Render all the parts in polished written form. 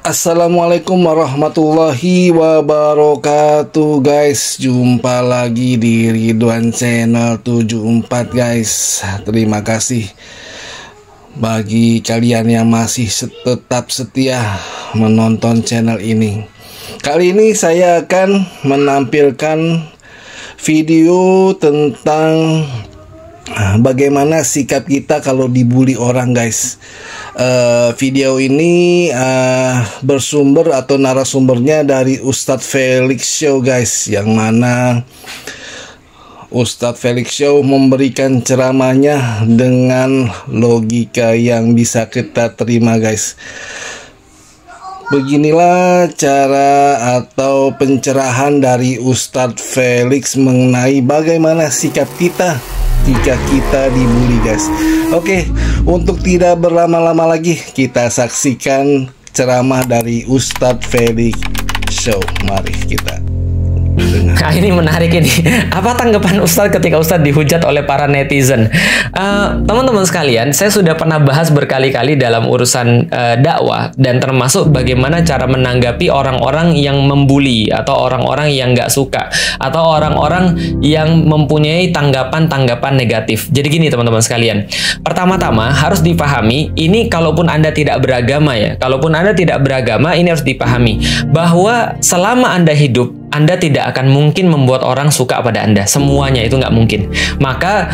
Assalamualaikum warahmatullahi wabarakatuh guys. Jumpa lagi di Ridwan Channel 74 guys. Terima kasih bagi kalian yang masih tetap setia menonton channel ini. Kali ini saya akan menampilkan video tentang bagaimana sikap kita kalau dibully orang guys. Video ini bersumber atau narasumbernya dari Ustadz Felix Show guys, yang mana Ustadz Felix Show memberikan ceramahnya dengan logika yang bisa kita terima guys. Beginilah cara atau pencerahan dari Ustadz Felix mengenai bagaimana sikap kita jika kita dibully guys. Oke, untuk tidak berlama-lama lagi, kita saksikan ceramah dari Ustadz Felix Show. Mari kita dengar. Nah, ini menarik ini. Apa tanggapan Ustadz ketika Ustadz dihujat oleh para netizen? Teman-teman sekalian, saya sudah pernah bahas berkali-kali dalam urusan dakwah, dan termasuk bagaimana cara menanggapi orang-orang yang membuli, atau orang-orang yang nggak suka, atau orang-orang yang mempunyai tanggapan-tanggapan negatif. Jadi gini teman-teman sekalian, pertama-tama harus dipahami, ini kalaupun Anda tidak beragama ya, kalaupun Anda tidak beragama, ini harus dipahami bahwa selama Anda hidup, Anda tidak akan mungkin membuat orang suka pada Anda. Semuanya itu nggak mungkin. Maka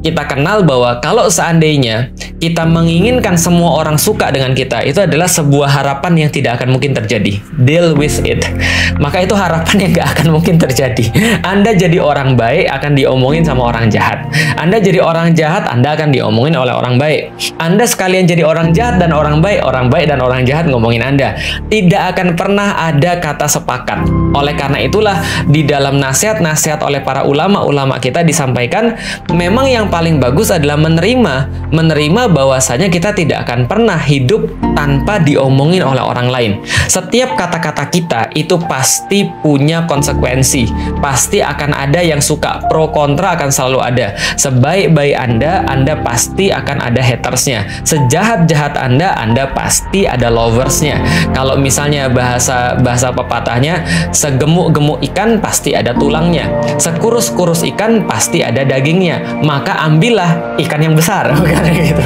kita kenal bahwa kalau seandainya kita menginginkan semua orang suka dengan kita, itu adalah sebuah harapan yang tidak akan mungkin terjadi. Deal with it. Maka itu harapan yang nggak akan mungkin terjadi. Anda jadi orang baik akan diomongin sama orang jahat. Anda jadi orang jahat, Anda akan diomongin oleh orang baik. Anda sekalian jadi orang jahat dan orang baik dan orang jahat ngomongin Anda. Tidak akan pernah ada kata sepakat. Oleh karena itulah di dalam nasihat-nasihat oleh para ulama-ulama kita disampaikan, memang yang paling bagus adalah menerima bahwasanya kita tidak akan pernah hidup tanpa diomongin oleh orang lain. Setiap kata-kata kita itu pasti punya konsekuensi, pasti akan ada yang suka, pro kontra akan selalu ada. Sebaik-baik Anda pasti akan ada hatersnya. Sejahat-jahat Anda pasti ada loversnya. Kalau misalnya bahasa pepatahnya, segemuk-gemuk ikan pasti ada tulangnya, sekurus-kurus ikan pasti ada dagingnya, maka ambillah ikan yang besar. Gitu.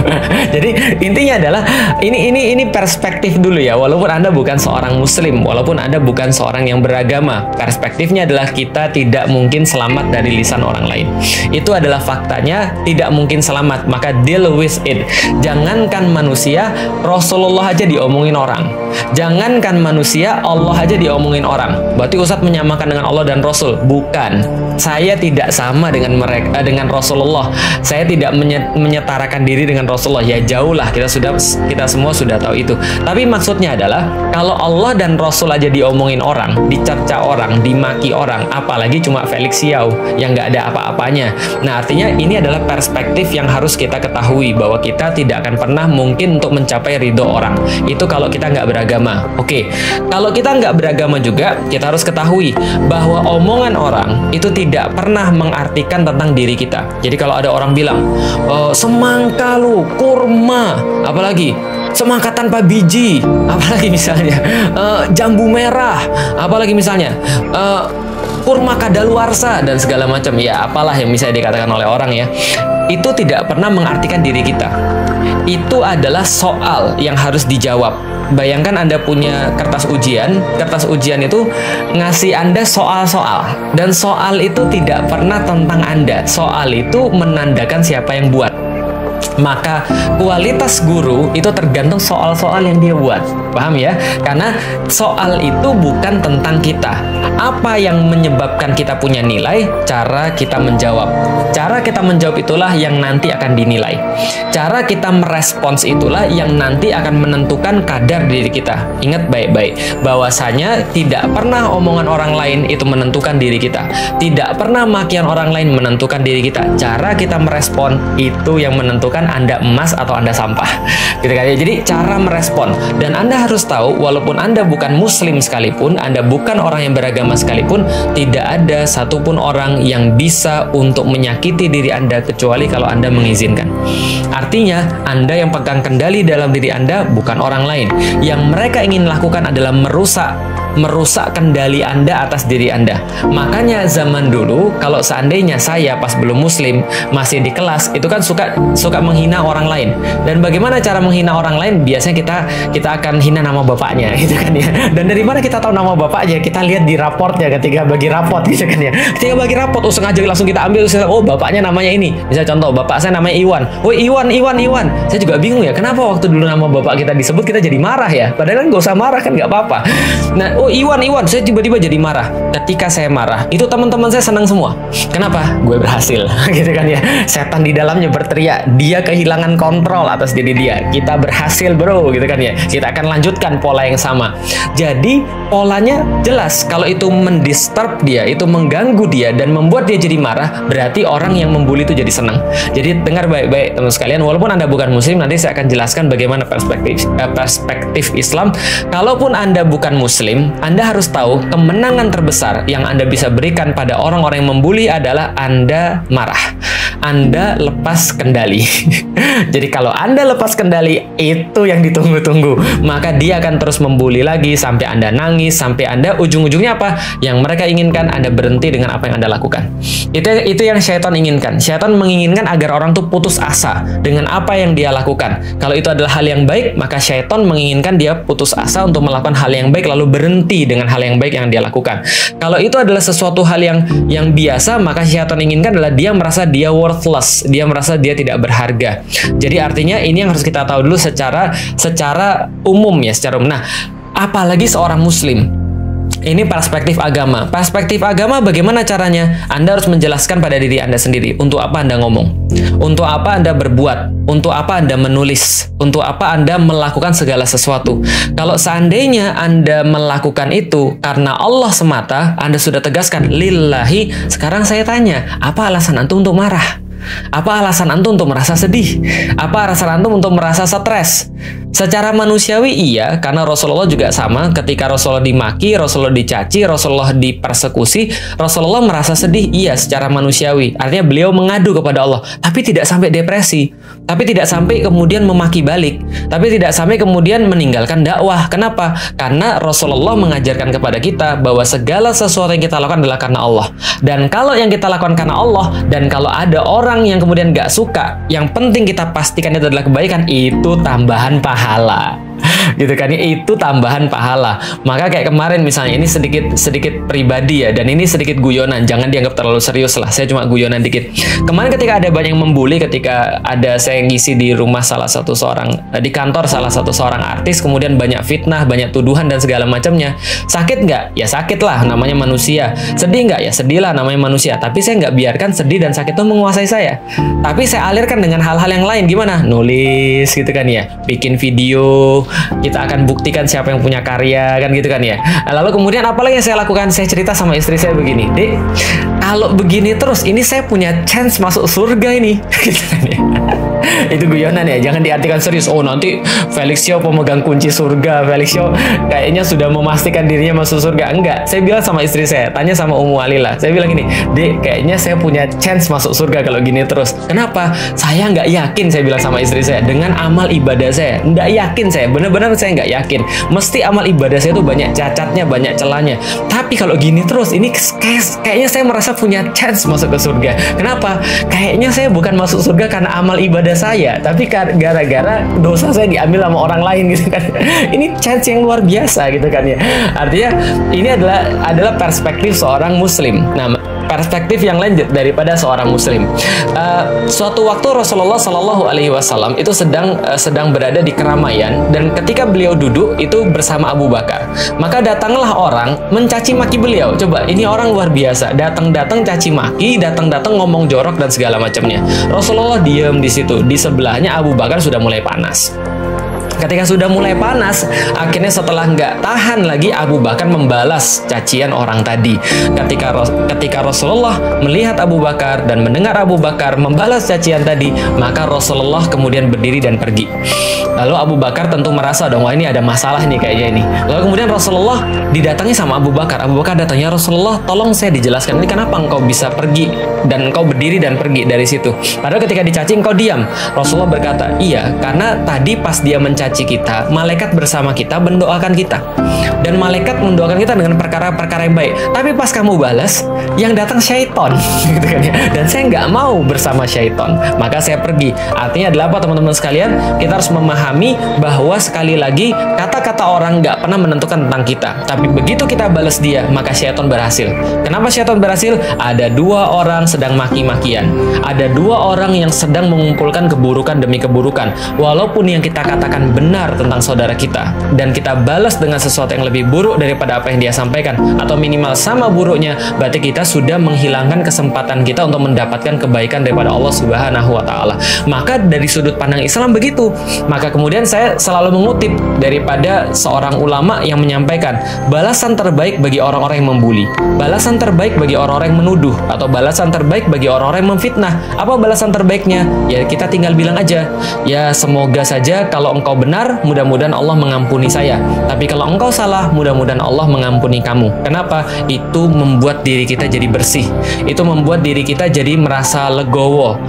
Jadi intinya adalah ini perspektif dulu ya. Walaupun Anda bukan seorang muslim, walaupun Anda bukan seorang yang beragama, perspektifnya adalah kita tidak mungkin selamat dari lisan orang lain. Itu adalah faktanya, tidak mungkin selamat, maka deal with it. Jangankan manusia, Rasulullah aja diomongin orang. Jangankan manusia, Allah aja diomongin orang. Berarti Ustadz menyamakan dengan Allah dan Rasul? Bukan. Saya tidak sama dengan mereka, dengan Rasulullah. Saya tidak menyetarakan diri dengan Rasulullah. Ya jauh lah, kita semua sudah tahu itu. Tapi maksudnya adalah kalau Allah dan Rasul aja diomongin orang, dicerca orang, dimaki orang, apalagi cuma Felix Xiao yang nggak ada apa-apanya. Nah, artinya ini adalah perspektif yang harus kita ketahui, bahwa kita tidak akan pernah mungkin untuk mencapai ridho orang. Itu kalau kita nggak beragama. Oke, kalau kita nggak beragama juga, kita harus ketahui bahwa omongan orang itu tidak pernah mengartikan tentang diri kita. Jadi kalau ada orang bilang, semangka lu, kurma, apalagi semangka tanpa biji, apalagi misalnya jambu merah, apalagi misalnya kurma kadaluarsa dan segala macam, ya apalah yang bisa dikatakan oleh orang ya, itu tidak pernah mengartikan diri kita. Itu adalah soal yang harus dijawab. Bayangkan Anda punya kertas ujian itu ngasih Anda soal-soal, dan soal itu tidak pernah tentang Anda. Soal itu menandakan siapa yang buat. Maka kualitas guru itu tergantung soal-soal yang dia buat. Paham ya? Karena soal itu bukan tentang kita. Apa yang menyebabkan kita punya nilai? Cara kita menjawab. Cara kita menjawab itulah yang nanti akan dinilai. Cara kita merespons itulah yang nanti akan menentukan kadar diri kita. Ingat baik-baik, bahwasanya tidak pernah omongan orang lain itu menentukan diri kita. Tidak pernah makian orang lain menentukan diri kita. Cara kita merespon itu yang menentukan Anda emas atau Anda sampah. Gitu kan ya. Jadi cara merespon. Dan Anda harus tahu, walaupun Anda bukan muslim sekalipun, Anda bukan orang yang beragama sekalipun, tidak ada satupun orang yang bisa untuk menyakiti menyakiti diri Anda kecuali kalau Anda mengizinkan. Artinya, Anda yang pegang kendali dalam diri Anda bukan orang lain. Yang mereka ingin lakukan adalah merusak kendali Anda atas diri Anda. Makanya zaman dulu, kalau seandainya saya pas belum muslim, masih di kelas, itu kan suka menghina orang lain. Dan bagaimana cara menghina orang lain? Biasanya kita akan hina nama bapaknya, gitu kan ya. Dan dari mana kita tahu nama bapaknya? Kita lihat di raportnya ketika bagi raport, gitu kan ya. Ketika bagi raport, sengaja langsung kita ambil, oh bapaknya namanya ini. Misal contoh, bapak saya namanya Iwan. Oh Iwan. Saya juga bingung ya, kenapa waktu dulu nama bapak kita disebut kita jadi marah ya? Padahal kan nggak usah marah kan, nggak apa-apa. Nah, oh Iwan, saya tiba-tiba jadi marah. Ketika saya marah, itu teman-teman saya senang semua. Kenapa? Gue berhasil, gitu kan ya. Setan di dalamnya berteriak, dia kehilangan kontrol atas diri dia. Kita berhasil bro, gitu kan ya. Kita akan lanjutkan pola yang sama. Jadi polanya jelas. Kalau itu mendisturb dia, itu mengganggu dia dan membuat dia jadi marah, berarti orang yang membuli itu jadi senang. Jadi dengar baik-baik teman sekalian, walaupun Anda bukan muslim, nanti saya akan jelaskan bagaimana perspektif Islam. Kalaupun Anda bukan muslim, Anda harus tahu kemenangan terbesar yang Anda bisa berikan pada orang-orang yang membuli adalah Anda marah. Anda lepas kendali. Jadi kalau Anda lepas kendali, itu yang ditunggu-tunggu. Maka dia akan terus membuli lagi sampai Anda nangis, sampai Anda ujung-ujungnya apa? Yang mereka inginkan Anda berhenti dengan apa yang Anda lakukan. Itu yang syaitan inginkan. Syaitan menginginkan agar orang tuh putus asa dengan apa yang dia lakukan. Kalau itu adalah hal yang baik, maka syaitan menginginkan dia putus asa untuk melakukan hal yang baik lalu berhenti dengan hal yang baik yang dia lakukan. Kalau itu adalah sesuatu hal yang biasa, maka syaitan inginkan adalah dia merasa dia worthless, dia merasa dia tidak berharga. Jadi artinya ini yang harus kita tahu dulu secara umum ya, secara umum. Nah, apalagi seorang muslim. Ini perspektif agama. Perspektif agama bagaimana caranya? Anda harus menjelaskan pada diri Anda sendiri. Untuk apa Anda ngomong? Untuk apa Anda berbuat? Untuk apa Anda menulis? Untuk apa Anda melakukan segala sesuatu? Kalau seandainya Anda melakukan itu karena Allah semata, Anda sudah tegaskan, lillahi. Sekarang saya tanya, apa alasan antum untuk marah? Apa alasan antum untuk merasa sedih? Apa alasan antum untuk merasa stres? Secara manusiawi iya, karena Rasulullah juga sama. Ketika Rasulullah dimaki, Rasulullah dicaci, Rasulullah dipersekusi, Rasulullah merasa sedih, iya secara manusiawi. Artinya beliau mengadu kepada Allah, tapi tidak sampai depresi, tapi tidak sampai kemudian memaki balik, tapi tidak sampai kemudian meninggalkan dakwah. Kenapa? Karena Rasulullah mengajarkan kepada kita bahwa segala sesuatu yang kita lakukan adalah karena Allah. Dan kalau yang kita lakukan karena Allah, dan kalau ada orang yang kemudian gak suka, yang penting kita pastikan itu adalah kebaikan, itu tambahan pahala. Gitu kan, itu tambahan pahala. Maka kayak kemarin misalnya, ini sedikit pribadi ya, dan ini sedikit guyonan, jangan dianggap terlalu serius lah, saya cuma guyonan dikit. Kemarin ketika ada banyak yang membuli, ketika ada saya ngisi di rumah di kantor salah satu seorang artis, kemudian banyak fitnah, banyak tuduhan dan segala macamnya. Sakit nggak? Ya sakit lah, namanya manusia. Sedih nggak? Ya sedih lah, namanya manusia. Tapi saya nggak biarkan sedih dan sakit itu menguasai saya. Tapi saya alirkan dengan hal-hal yang lain. Gimana? Nulis gitu kan ya, bikin video, kita akan buktikan siapa yang punya karya, kan gitu kan ya. Lalu kemudian apalagi yang saya lakukan? Saya cerita sama istri saya begini, Dek, kalau begini terus, ini saya punya chance masuk surga ini. Gitu kan ya. Itu guyonan ya, jangan diartikan serius. Oh nanti Felix Show pemegang kunci surga, Felix Show kayaknya sudah memastikan dirinya masuk surga. Enggak, saya bilang sama istri saya, tanya sama Ummu Alila, saya bilang gini, Dek, kayaknya saya punya chance masuk surga kalau gini terus. Kenapa? Saya nggak yakin, saya bilang sama istri saya, dengan amal ibadah saya. Nggak yakin saya, benar-benar saya nggak yakin. Mesti amal ibadah saya itu banyak cacatnya, banyak celahnya. Tapi kalau gini terus, ini kayaknya saya merasa punya chance masuk ke surga. Kenapa? Kayaknya saya bukan masuk surga karena amal ibadah saya, tapi gara-gara dosa saya diambil sama orang lain gitu kan. Ini chance yang luar biasa gitu kan ya. Artinya ini adalah perspektif seorang muslim. Nah, perspektif yang lain daripada seorang muslim. Suatu waktu Rasulullah Shallallahu Alaihi Wasallam itu sedang berada di keramaian, dan ketika beliau duduk itu bersama Abu Bakar, maka datanglah orang mencaci maki beliau. Coba, ini orang luar biasa, datang caci maki, datang ngomong jorok dan segala macamnya. Rasulullah diam di situ, di sebelahnya Abu Bakar sudah mulai panas. ketika sudah mulai panas, akhirnya setelah nggak tahan lagi, Abu Bakar membalas cacian orang tadi. Ketika Rasulullah melihat Abu Bakar dan mendengar Abu Bakar membalas cacian tadi, maka Rasulullah kemudian berdiri dan pergi. Lalu Abu Bakar tentu merasa dong, wah ini ada masalah nih kayaknya ini. Lalu kemudian Rasulullah didatangi sama Abu Bakar. Abu Bakar datangnya, Rasulullah tolong saya dijelaskan, ini kenapa engkau bisa pergi dan engkau berdiri dan pergi dari situ. Padahal ketika dicaci engkau diam. Rasulullah berkata, iya, karena tadi pas dia mencaci kita, malaikat bersama kita mendoakan kita. Dan malaikat mendoakan kita dengan perkara-perkara yang baik. Tapi pas kamu balas, yang datang syaiton. Gitu kan ya. Dan saya nggak mau bersama syaiton. Maka saya pergi. Artinya adalah apa teman-teman sekalian? Kita harus memahami bahwa sekali lagi, kata-kata orang nggak pernah menentukan tentang kita. Tapi begitu kita balas dia, maka syaiton berhasil. Kenapa syaiton berhasil? Ada dua orang sedang maki-makian. Ada dua orang yang sedang mengumpulkan keburukan demi keburukan. Walaupun yang kita katakan benar tentang saudara kita, dan kita balas dengan sesuatu yang lebih buruk daripada apa yang dia sampaikan, atau minimal sama buruknya, berarti kita sudah menghilangkan kesempatan kita untuk mendapatkan kebaikan daripada Allah Subhanahu wa Ta'ala. Maka dari sudut pandang Islam begitu. Maka kemudian saya selalu mengutip daripada seorang ulama yang menyampaikan, balasan terbaik bagi orang-orang yang membuli, balasan terbaik bagi orang-orang yang menuduh, atau balasan terbaik bagi orang-orang yang memfitnah. Apa balasan terbaiknya? Ya kita tinggal bilang aja, ya semoga saja kalau engkau benar, mudah-mudahan Allah mengampuni saya. Tapi kalau engkau salah, mudah-mudahan Allah mengampuni kamu. Kenapa? Itu membuat diri kita jadi bersih. Itu membuat diri kita jadi merasa legowo.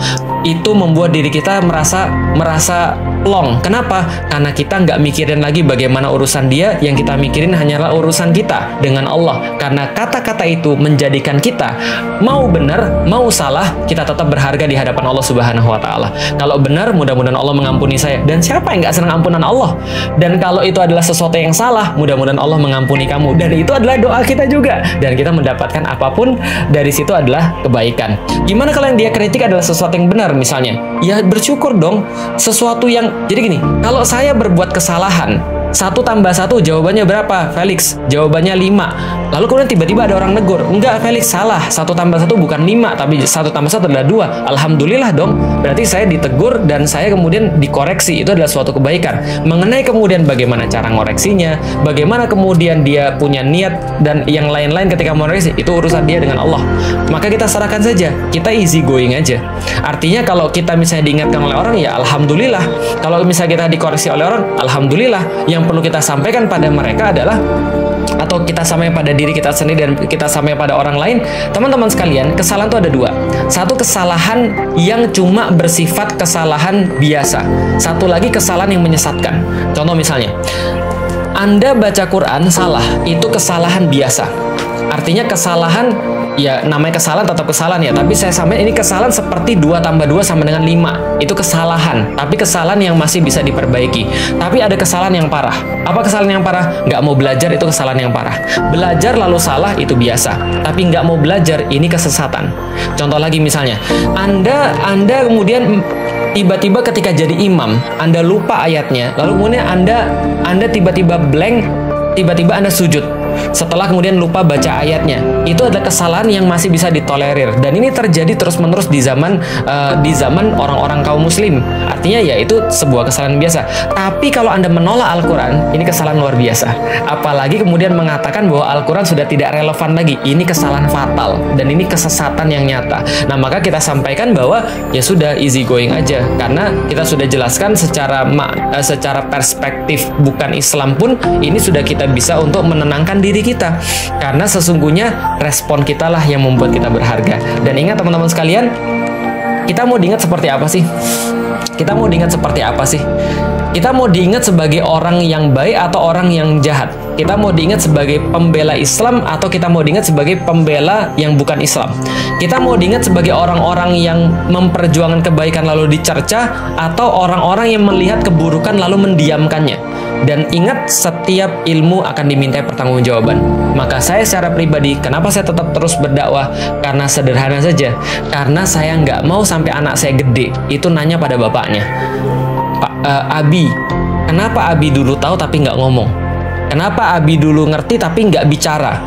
Itu membuat diri kita merasa plong. Kenapa? Karena kita nggak mikirin lagi bagaimana urusan dia, yang kita mikirin hanyalah urusan kita dengan Allah. Karena kata-kata itu menjadikan kita mau benar, mau salah, kita tetap berharga di hadapan Allah Subhanahu wa Ta'ala. Kalau benar, mudah-mudahan Allah mengampuni saya. Dan siapa yang nggak senang ampunan Allah? Dan kalau itu adalah sesuatu yang salah, mudah-mudahan Allah mengampuni kamu. Dan itu adalah doa kita juga. Dan kita mendapatkan apapun dari situ adalah kebaikan. Gimana kalau yang dia kritik adalah sesuatu yang benar misalnya? Ya bersyukur dong. Sesuatu yang, jadi gini, kalau saya berbuat kesalahan, 1 tambah 1 jawabannya berapa? Felix, jawabannya 5. Lalu kemudian tiba-tiba ada orang negur, enggak Felix, salah, 1 tambah 1 bukan 5, tapi 1 tambah 1 adalah 2. Alhamdulillah dong, berarti saya ditegur dan saya kemudian dikoreksi. Itu adalah suatu kebaikan. Mengenai kemudian bagaimana cara ngoreksinya, bagaimana kemudian dia punya niat dan yang lain-lain ketika mengoreksi, itu urusan dia dengan Allah. Maka kita serahkan saja, kita easy going aja. Artinya kalau kita misalnya diingatkan oleh orang, ya Alhamdulillah. Kalau misalnya kita dikoreksi oleh orang, Alhamdulillah. Yang perlu kita sampaikan pada mereka adalah, atau kita sampaikan pada diri kita sendiri dan kita sampaikan pada orang lain, teman-teman sekalian, kesalahan itu ada 2. Satu, kesalahan yang cuma bersifat kesalahan biasa. Satu lagi, kesalahan yang menyesatkan. Contoh misalnya, Anda baca Quran salah, itu kesalahan biasa. Artinya kesalahan, ya namanya kesalahan tetap kesalahan ya, tapi saya sampaikan ini kesalahan seperti 2 tambah 2 sama dengan 5. Itu kesalahan, tapi kesalahan yang masih bisa diperbaiki. Tapi ada kesalahan yang parah. Apa kesalahan yang parah? Nggak mau belajar, itu kesalahan yang parah. Belajar lalu salah, itu biasa. Tapi nggak mau belajar, ini kesesatan. Contoh lagi misalnya, Anda kemudian tiba-tiba ketika jadi imam, Anda lupa ayatnya, lalu kemudian Anda tiba-tiba blank, tiba-tiba Anda sujud. Setelah kemudian lupa baca ayatnya, itu adalah kesalahan yang masih bisa ditolerir, dan ini terjadi terus-menerus di zaman orang-orang kaum muslim. Artinya ya itu sebuah kesalahan biasa. Tapi kalau Anda menolak Al-Quran, ini kesalahan luar biasa. Apalagi kemudian mengatakan bahwa Al-Quran sudah tidak relevan lagi, ini kesalahan fatal dan ini kesesatan yang nyata. Nah, maka kita sampaikan bahwa ya sudah, easy going aja, karena kita sudah jelaskan secara perspektif bukan Islam pun ini sudah kita bisa untuk menenangkan diri kita, karena sesungguhnya respon kita lah yang membuat kita berharga. Dan ingat teman-teman sekalian, kita mau diingat seperti apa sih? Kita mau diingat seperti apa sih? Kita mau diingat sebagai orang yang baik atau orang yang jahat? Kita mau diingat sebagai pembela Islam atau kita mau diingat sebagai pembela yang bukan Islam? Kita mau diingat sebagai orang-orang yang memperjuangkan kebaikan lalu dicerca, atau orang-orang yang melihat keburukan lalu mendiamkannya? Dan ingat, setiap ilmu akan dimintai pertanggungjawaban. Maka saya secara pribadi, kenapa saya tetap terus berdakwah? Karena sederhana saja, karena saya nggak mau sampai anak saya gede itu nanya pada bapaknya, Pak Abi, kenapa Abi dulu tahu tapi nggak ngomong? Kenapa Abi dulu ngerti tapi nggak bicara?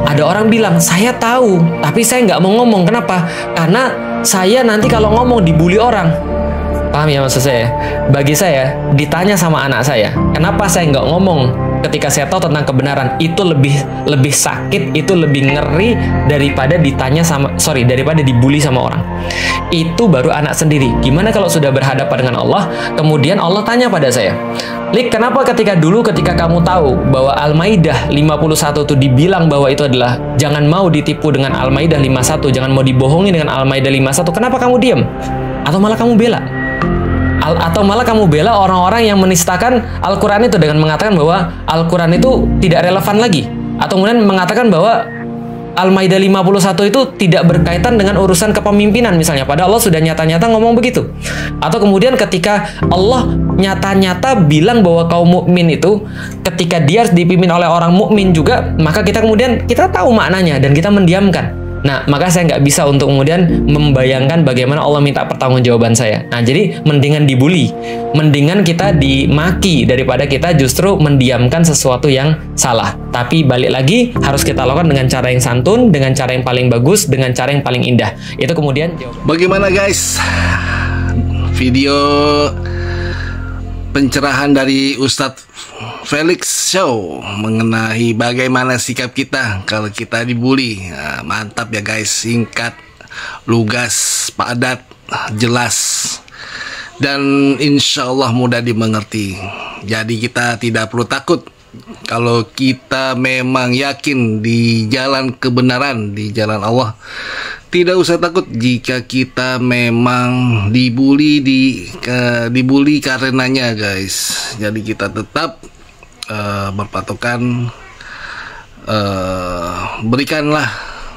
Ada orang bilang, saya tahu tapi saya nggak mau ngomong. Kenapa? Karena saya nanti kalau ngomong dibully orang. Paham ya maksud saya? Bagi saya, ditanya sama anak saya, kenapa saya nggak ngomong ketika saya tahu tentang kebenaran, itu lebih sakit, itu lebih ngeri daripada daripada dibully sama orang. Itu baru anak sendiri. Gimana kalau sudah berhadapan dengan Allah, kemudian Allah tanya pada saya, Lik, kenapa ketika kamu tahu bahwa Al-Maidah 51 itu dibilang bahwa itu adalah jangan mau ditipu dengan Al-Maidah 51, jangan mau dibohongi dengan Al-Maidah 51, kenapa kamu diam? Atau malah kamu bela? Atau malah kamu bela orang-orang yang menistakan Al-Quran itu dengan mengatakan bahwa Al-Quran itu tidak relevan lagi, atau kemudian mengatakan bahwa Al-Maidah 51 itu tidak berkaitan dengan urusan kepemimpinan misalnya, padahal Allah sudah nyata-nyata ngomong begitu. Atau kemudian ketika Allah nyata-nyata bilang bahwa kaum mukmin itu ketika dia harus dipimpin oleh orang mukmin juga, maka kita tahu maknanya dan kita mendiamkan. Nah, maka saya nggak bisa untuk kemudian membayangkan bagaimana Allah minta pertanggungjawaban saya. Nah, jadi mendingan dibully, mendingan kita dimaki daripada kita justru mendiamkan sesuatu yang salah. Tapi balik lagi, harus kita lakukan dengan cara yang santun, dengan cara yang paling bagus, dengan cara yang paling indah. Itu kemudian bagaimana guys video pencerahan dari Ustadz Felix Show mengenai bagaimana sikap kita kalau kita dibully. Nah, mantap ya guys, singkat, lugas, padat, jelas, dan insya Allah mudah dimengerti. Jadi kita tidak perlu takut kalau kita memang yakin di jalan kebenaran, di jalan Allah. Tidak usah takut jika kita memang dibully karenanya guys. Jadi kita tetap berpatokan, berikanlah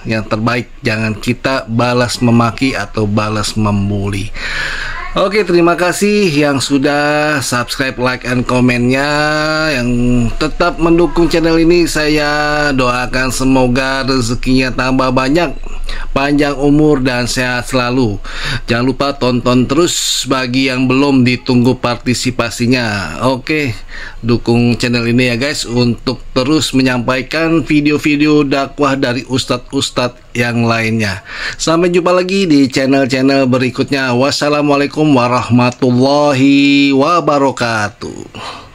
yang terbaik, jangan kita balas memaki atau balas membuli. Oke, terima kasih yang sudah subscribe, like, and komennya, yang tetap mendukung channel ini. Saya doakan semoga rezekinya tambah banyak, panjang umur dan sehat selalu. Jangan lupa tonton terus, bagi yang belum ditunggu partisipasinya. Oke, dukung channel ini ya guys untuk terus menyampaikan video-video dakwah dari ustadz-ustadz yang lainnya. Sampai jumpa lagi di channel-channel berikutnya. Wassalamualaikum warahmatullahi wabarakatuh.